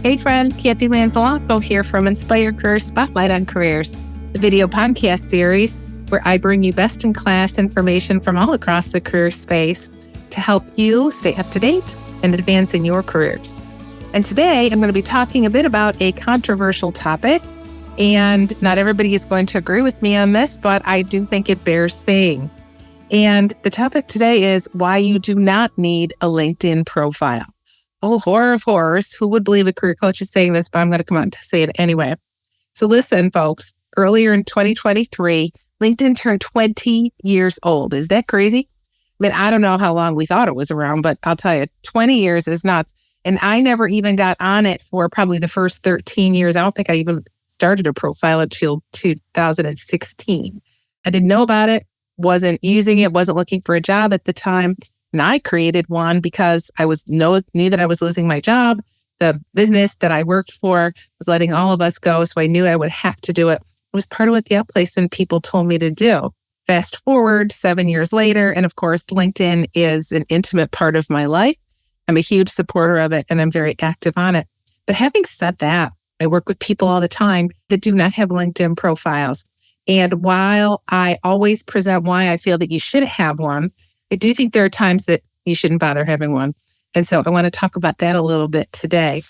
Hey friends, Kathy Lanzalanco here from Inspire Career Spotlight on Careers, the video podcast series where I bring you best-in-class information from all across the career space to help you stay up to date and advance in your careers. And today I'm going to be talking a bit about a controversial topic, and not everybody is going to agree with me on this, but I do think it bears saying. And the topic today is why you do not need a LinkedIn profile. Oh, horror of horrors. Who would believe a career coach is saying this, but I'm going to come out to say it anyway. So listen, folks, earlier in 2023, LinkedIn turned 20 years old. Is that crazy? I mean, I don't know how long we thought it was around, but I'll tell you, 20 years is nuts. And I never even got on it for probably the first 13 years. I don't think I even started a profile until 2016. I didn't know about it, wasn't using it, wasn't looking for a job at the time. And I created one because I knew that I was losing my job. The business that I worked for was letting all of us go, so I knew I would have to do it. It was part of what the outplacement people told me to do. Fast forward 7 years later, and of course, LinkedIn is an intimate part of my life. I'm a huge supporter of it, and I'm very active on it. But having said that, I work with people all the time that do not have LinkedIn profiles. And while I always present why I feel that you should have one, I do think there are times that you shouldn't bother having one. And so I want to talk about that a little bit today.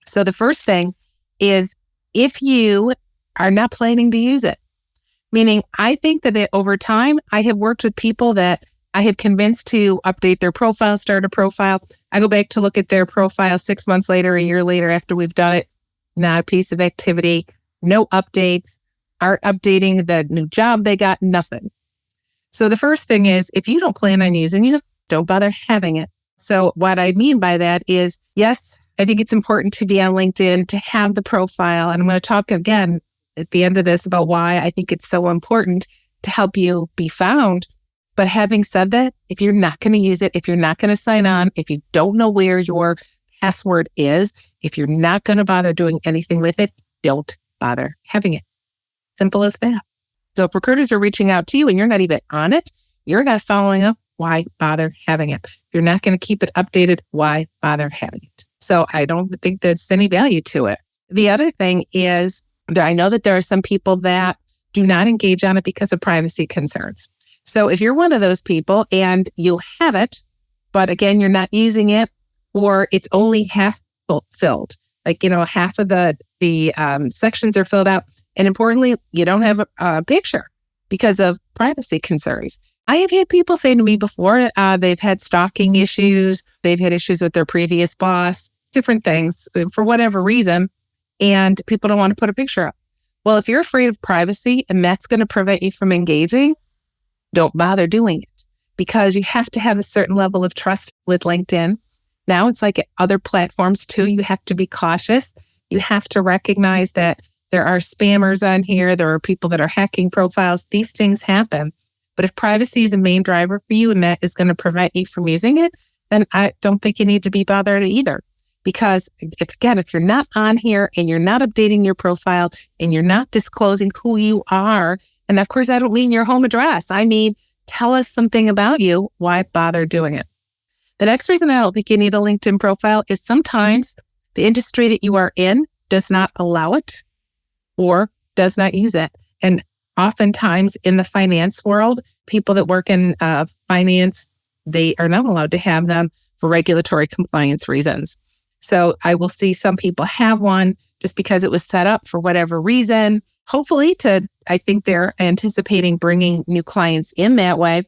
So the first thing is if you are not planning to use it, meaning I think that over time, I have worked with people that I have convinced to update their profile, start a profile. I go back to look at their profile 6 months later, a year later after we've done it, not a piece of activity, no updates, aren't updating the new job they got, nothing. So the first thing is, if you don't plan on using it, don't bother having it. So what I mean by that is, yes, I think it's important to be on LinkedIn, to have the profile. And I'm going to talk again at the end of this about why I think it's so important to help you be found. But having said that, if you're not going to use it, if you're not going to sign on, if you don't know where your password is, if you're not going to bother doing anything with it, don't bother having it. Simple as that. So if recruiters are reaching out to you and you're not even on it, you're not following up, why bother having it? If you're not going to keep it updated, why bother having it? So I don't think there's any value to it. The other thing is that I know that there are some people that do not engage on it because of privacy concerns. So if you're one of those people and you have it, but again, you're not using it, or it's only half filled, like, half of the sections are filled out. And importantly, you don't have a picture because of privacy concerns. I have had people say to me before, they've had stalking issues, they've had issues with their previous boss, different things for whatever reason, and people don't want to put a picture up. Well, if you're afraid of privacy and that's going to prevent you from engaging, don't bother doing it, because you have to have a certain level of trust with LinkedIn. Now it's like other platforms too. You have to be cautious. You have to recognize that there are spammers on here. There are people that are hacking profiles. These things happen. But if privacy is a main driver for you and that is going to prevent you from using it, then I don't think you need to be bothered either. Because if you're not on here and you're not updating your profile and you're not disclosing who you are, and of course, I don't mean your home address. I mean, tell us something about you. Why bother doing it? The next reason I don't think you need a LinkedIn profile is sometimes the industry that you are in does not allow it or does not use it. And oftentimes in the finance world, people that work in finance, they are not allowed to have them for regulatory compliance reasons. So I will see some people have one just because it was set up for whatever reason. Hopefully I think they're anticipating bringing new clients in that way.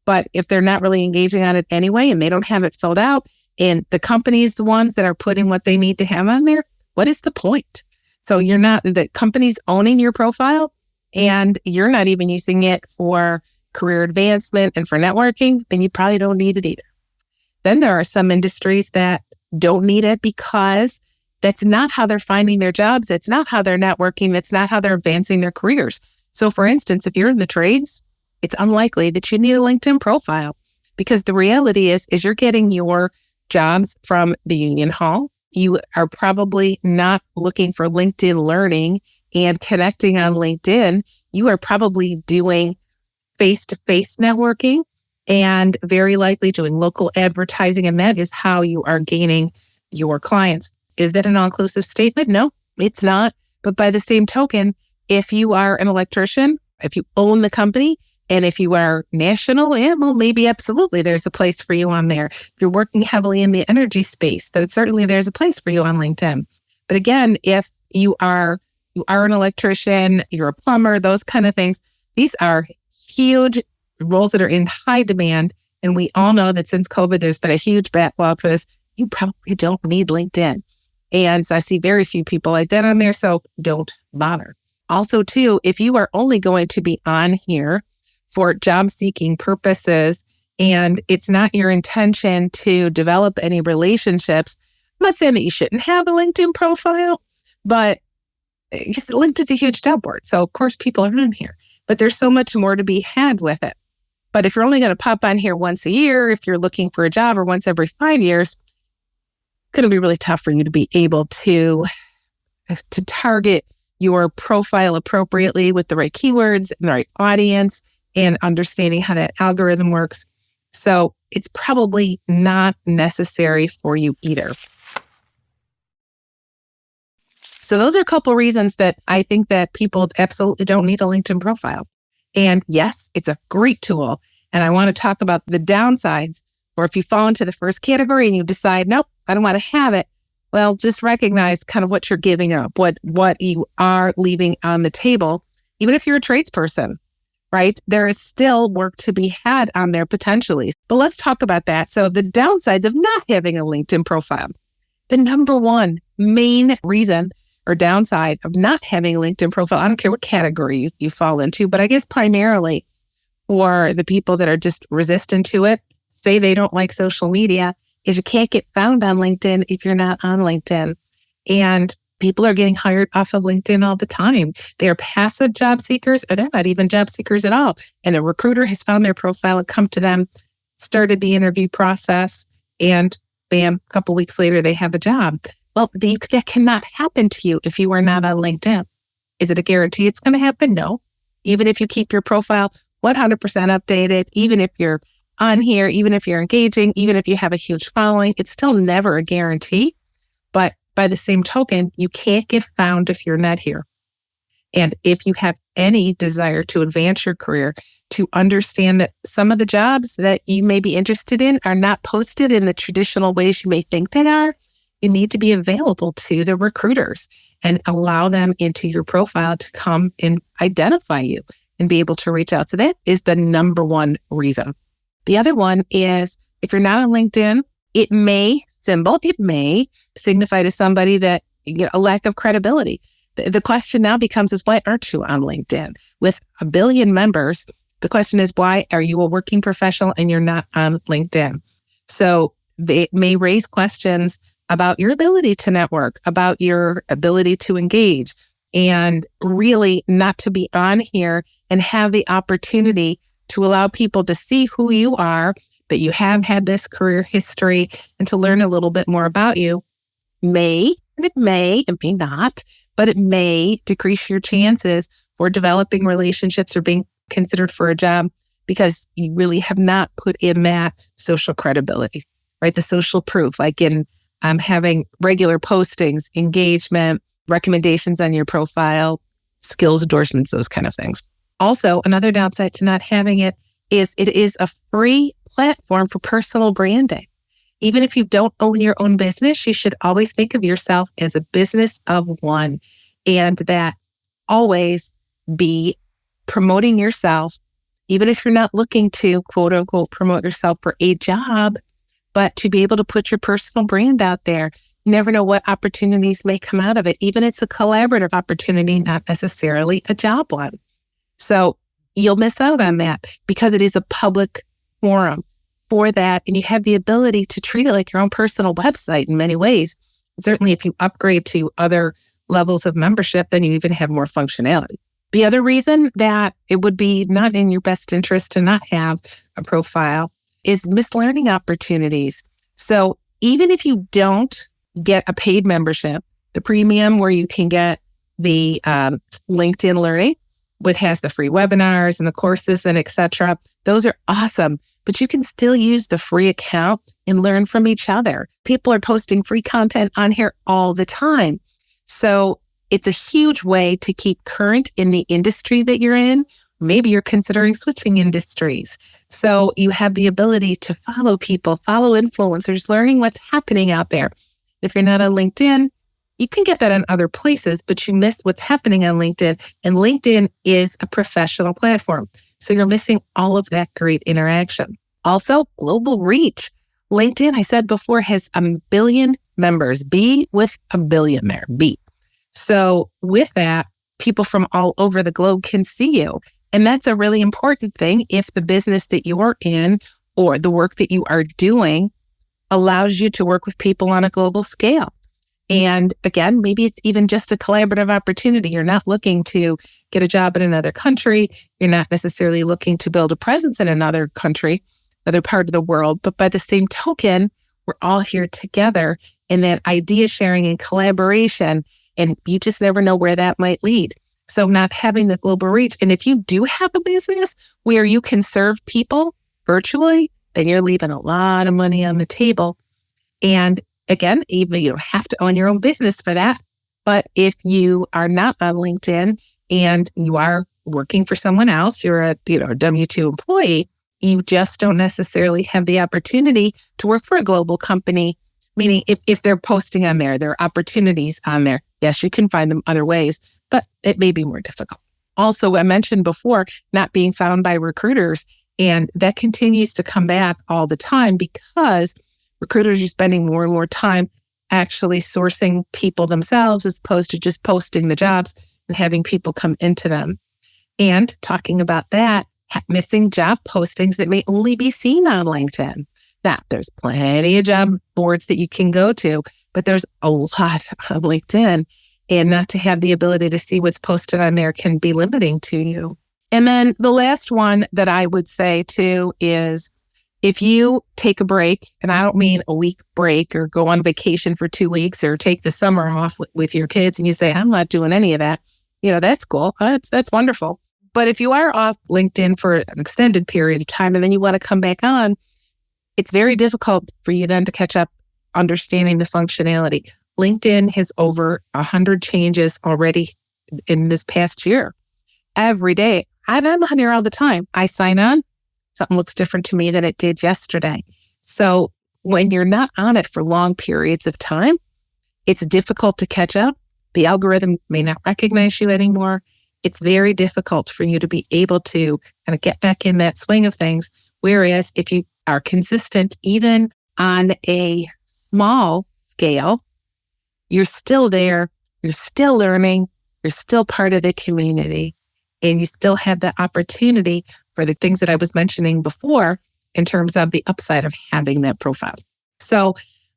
But if they're not really engaging on it anyway and they don't have it filled out and the company is the ones that are putting what they need to have on there, what is the point? So the company's owning your profile and you're not even using it for career advancement and for networking, then you probably don't need it either. Then there are some industries that don't need it because that's not how they're finding their jobs. It's not how they're networking. That's not how they're advancing their careers. So for instance, if you're in the trades, it's unlikely that you need a LinkedIn profile because the reality is you're getting your jobs from the union hall. You are probably not looking for LinkedIn learning and connecting on LinkedIn. You are probably doing face-to-face networking and very likely doing local advertising. And that is how you are gaining your clients. Is that an all-inclusive statement? No, it's not. But by the same token, if you are an electrician, if you own the company, and if you are national, yeah, well, maybe absolutely there's a place for you on there. If you're working heavily in the energy space, then certainly there's a place for you on LinkedIn. But again, if you are an electrician, you're a plumber, those kind of things, these are huge roles that are in high demand. And we all know that since COVID, there's been a huge backlog for this. You probably don't need LinkedIn. And so I see very few people like that on there, so don't bother. Also, too, if you are only going to be on here for job seeking purposes and it's not your intention to develop any relationships, I'm not saying that you shouldn't have a LinkedIn profile, but LinkedIn's a huge job board. So of course people are on here, but there's so much more to be had with it. But if you're only going to pop on here once a year, if you're looking for a job, or once every 5 years, it's going to be really tough for you to be able to target your profile appropriately with the right keywords and the right audience and understanding how that algorithm works. So it's probably not necessary for you either. So those are a couple of reasons that I think that people absolutely don't need a LinkedIn profile. And yes, it's a great tool. And I want to talk about the downsides, or if you fall into the first category and you decide, nope, I don't want to have it. Well, just recognize kind of what you're giving up, what you are leaving on the table. Even if you're a tradesperson, right? There is still work to be had on there potentially. But let's talk about that. So the downsides of not having a LinkedIn profile. The number one main reason or downside of not having a LinkedIn profile, I don't care what category you fall into, but I guess primarily for the people that are just resistant to it, say they don't like social media, is you can't get found on LinkedIn if you're not on LinkedIn. And people are getting hired off of LinkedIn all the time. They're passive job seekers, or they're not even job seekers at all. And a recruiter has found their profile and come to them, started the interview process, and bam, a couple weeks later, they have a job. Well, that cannot happen to you if you are not on LinkedIn. Is it a guarantee it's going to happen? No. Even if you keep your profile 100% updated, even if you're on here, even if you're engaging, even if you have a huge following, it's still never a guarantee. But by the same token, you can't get found if you're not here. And if you have any desire to advance your career, to understand that some of the jobs that you may be interested in are not posted in the traditional ways you may think they are, you need to be available to the recruiters and allow them into your profile to come and identify you and be able to reach out. So that is the number one reason. The other one is if you're not on LinkedIn, it may signify to somebody that a lack of credibility. The question now becomes is why aren't you on LinkedIn? With 1 billion members, the question is why are you a working professional and you're not on LinkedIn? So they may raise questions about your ability to network, about your ability to engage, and really not to be on here and have the opportunity to allow people to see who you are, that you have had this career history, and to learn a little bit more about you it may not, but it may decrease your chances for developing relationships or being considered for a job because you really have not put in that social credibility, right? The social proof, like in having regular postings, engagement, recommendations on your profile, skills endorsements, those kind of things. Also, another downside to not having it is a free platform for personal branding. Even if you don't own your own business, you should always think of yourself as a business of one, and that always be promoting yourself, even if you're not looking to quote unquote promote yourself for a job, but to be able to put your personal brand out there. You never know what opportunities may come out of it. Even it's a collaborative opportunity, not necessarily a job one. So you'll miss out on that because it is a public forum for that. And you have the ability to treat it like your own personal website in many ways. Certainly if you upgrade to other levels of membership, then you even have more functionality. The other reason that it would be not in your best interest to not have a profile is missed learning opportunities. So even if you don't get a paid membership, the premium where you can get the LinkedIn Learning, what has the free webinars and the courses and etc. Those are awesome, but you can still use the free account and learn from each other. People are posting free content on here all the time. So it's a huge way to keep current in the industry that you're in. Maybe you're considering switching industries. So you have the ability to follow people, follow influencers, learning what's happening out there. If you're not on LinkedIn, you can get that on other places, but you miss what's happening on LinkedIn. And LinkedIn is a professional platform. So you're missing all of that great interaction. Also, global reach. LinkedIn, I said before, has 1 billion members. B with a billion there, B. So with that, people from all over the globe can see you. And that's a really important thing if the business that you're in or the work that you are doing allows you to work with people on a global scale. And again, maybe it's even just a collaborative opportunity. You're not looking to get a job in another country. You're not necessarily looking to build a presence in another country, another part of the world. But by the same token, we're all here together in that idea sharing and collaboration. And you just never know where that might lead. So not having the global reach. And if you do have a business where you can serve people virtually, then you're leaving a lot of money on the table. And again, even you don't have to own your own business for that. But if you are not on LinkedIn and you are working for someone else, you're a W-2 employee, you just don't necessarily have the opportunity to work for a global company. Meaning if they're posting on there are opportunities on there. Yes, you can find them other ways, but it may be more difficult. Also, I mentioned before, not being found by recruiters, and that continues to come back all the time because recruiters are spending more and more time actually sourcing people themselves as opposed to just posting the jobs and having people come into them. And talking about that, missing job postings that may only be seen on LinkedIn. Now, there's plenty of job boards that you can go to, but there's a lot on LinkedIn, and not to have the ability to see what's posted on there can be limiting to you. And then the last one that I would say too is if you take a break, and I don't mean a week break or go on vacation for 2 weeks or take the summer off with your kids and you say, I'm not doing any of that, that's cool. That's wonderful. But if you are off LinkedIn for an extended period of time and then you want to come back on, it's very difficult for you then to catch up understanding the functionality. LinkedIn has over 100 changes already in this past year. Every day. I'm on here all the time. I sign on. Something looks different to me than it did yesterday. So when you're not on it for long periods of time, it's difficult to catch up. The algorithm may not recognize you anymore. It's very difficult for you to be able to kind of get back in that swing of things. Whereas if you are consistent, even on a small scale, you're still there, you're still learning, you're still part of the community, and you still have the opportunity for the things that I was mentioning before in terms of the upside of having that profile. So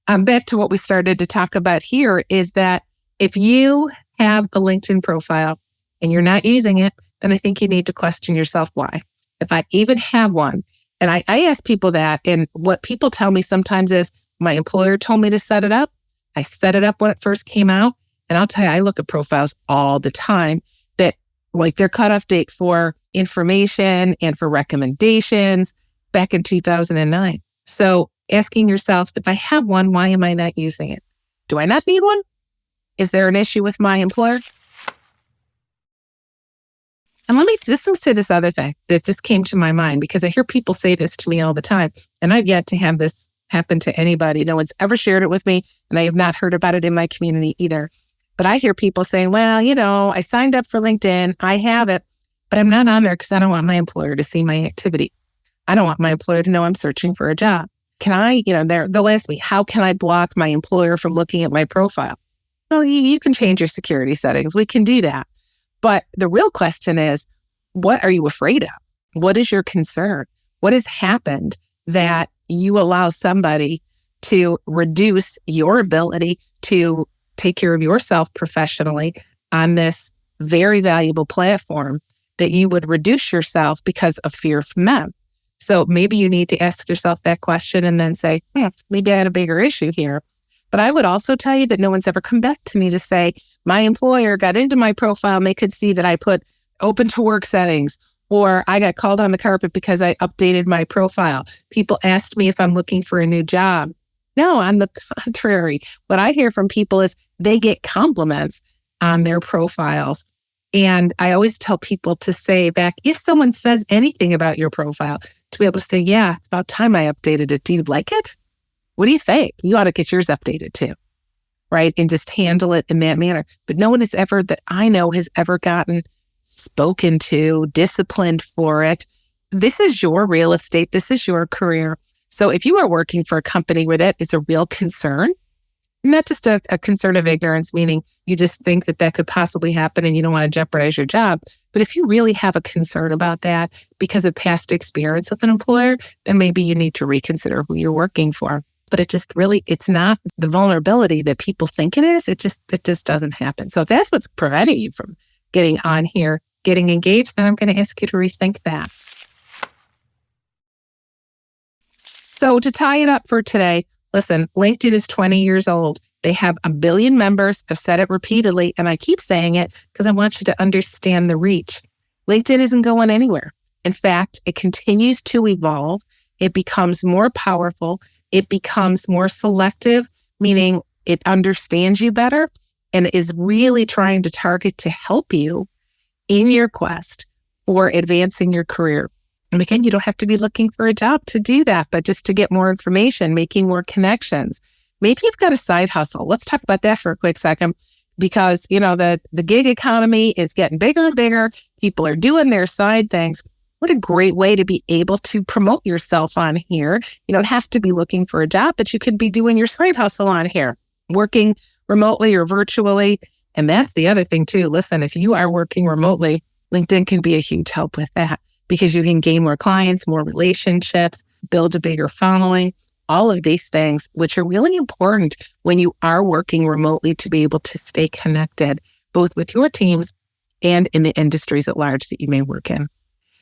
back to what we started to talk about here is that if you have a LinkedIn profile and you're not using it, then I think you need to question yourself why. If I even have one, and I ask people that, and what people tell me sometimes is, my employer told me to set it up. I set it up when it first came out. And I'll tell you, I look at profiles all the time that like their cutoff date for information and for recommendations back in 2009. So asking yourself, if I have one, why am I not using it? Do I not need one? Is there an issue with my employer? And let me just say this other thing that just came to my mind, because I hear people say this to me all the time, and I've yet to have this happen to anybody. No one's ever shared it with me, and I have not heard about it in my community either. But I hear people saying, well, I signed up for LinkedIn, I have it, but I'm not on there because I don't want my employer to see my activity. I don't want my employer to know I'm searching for a job. Can I, they'll ask me, how can I block my employer from looking at my profile? Well, you can change your security settings. We can do that. But the real question is, what are you afraid of? What is your concern? What has happened that you allow somebody to reduce your ability to take care of yourself professionally on this very valuable platform, that you would reduce yourself because of fear from them? So maybe you need to ask yourself that question and then say, maybe I had a bigger issue here. But I would also tell you that no one's ever come back to me to say, my employer got into my profile and they could see that I put open to work settings, or I got called on the carpet because I updated my profile. People asked me if I'm looking for a new job. No, on the contrary. What I hear from people is they get compliments on their profiles. And I always tell people to say back, if someone says anything about your profile, to be able to say, yeah, it's about time I updated it. Do you like it? What do you think? You ought to get yours updated too, right? And just handle it in that manner. But no one has ever, that I know, has ever gotten spoken to, disciplined for it. This is your real estate. This is your career. So if you are working for a company where that is a real concern, not just a concern of ignorance, meaning you just think that that could possibly happen and you don't want to jeopardize your job. But if you really have a concern about that because of past experience with an employer, then maybe you need to reconsider who you're working for. But it's not the vulnerability that people think it is. It just doesn't happen. So if that's what's preventing you from getting on here, getting engaged, then I'm going to ask you to rethink that. So to tie it up for today, listen, LinkedIn is 20 years old. They have 1 billion members. I've said it repeatedly, and I keep saying it because I want you to understand the reach. LinkedIn isn't going anywhere. In fact, it continues to evolve. It becomes more powerful. It becomes more selective, meaning it understands you better and is really trying to target to help you in your quest for advancing your career. And again, you don't have to be looking for a job to do that, but just to get more information, making more connections. Maybe you've got a side hustle. Let's talk about that for a quick second, because, the gig economy is getting bigger and bigger. People are doing their side things. What a great way to be able to promote yourself on here. You don't have to be looking for a job, but you could be doing your side hustle on here, working remotely or virtually. And that's the other thing too. Listen, if you are working remotely, LinkedIn can be a huge help with that, because you can gain more clients, more relationships, build a bigger following, all of these things, which are really important when you are working remotely to be able to stay connected, both with your teams and in the industries at large that you may work in.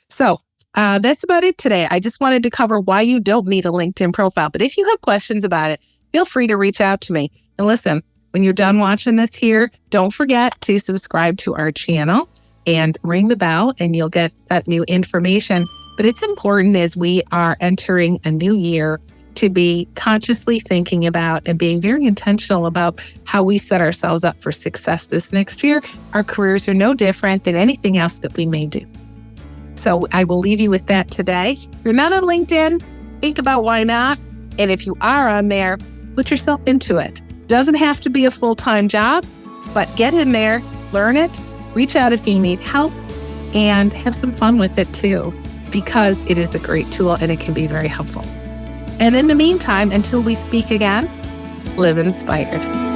So that's about it today. I just wanted to cover why you don't need a LinkedIn profile. But if you have questions about it, feel free to reach out to me. And listen, when you're done watching this here, don't forget to subscribe to our channel and ring the bell, and you'll get that new information. But it's important as we are entering a new year to be consciously thinking about and being very intentional about how we set ourselves up for success this next year. Our careers are no different than anything else that we may do. So I will leave you with that today. If you're not on LinkedIn, think about why not. And if you are on there, put yourself into it. Doesn't have to be a full-time job, but get in there, learn it, reach out if you need help, and have some fun with it too, because it is a great tool and it can be very helpful. And in the meantime, until we speak again, live inspired.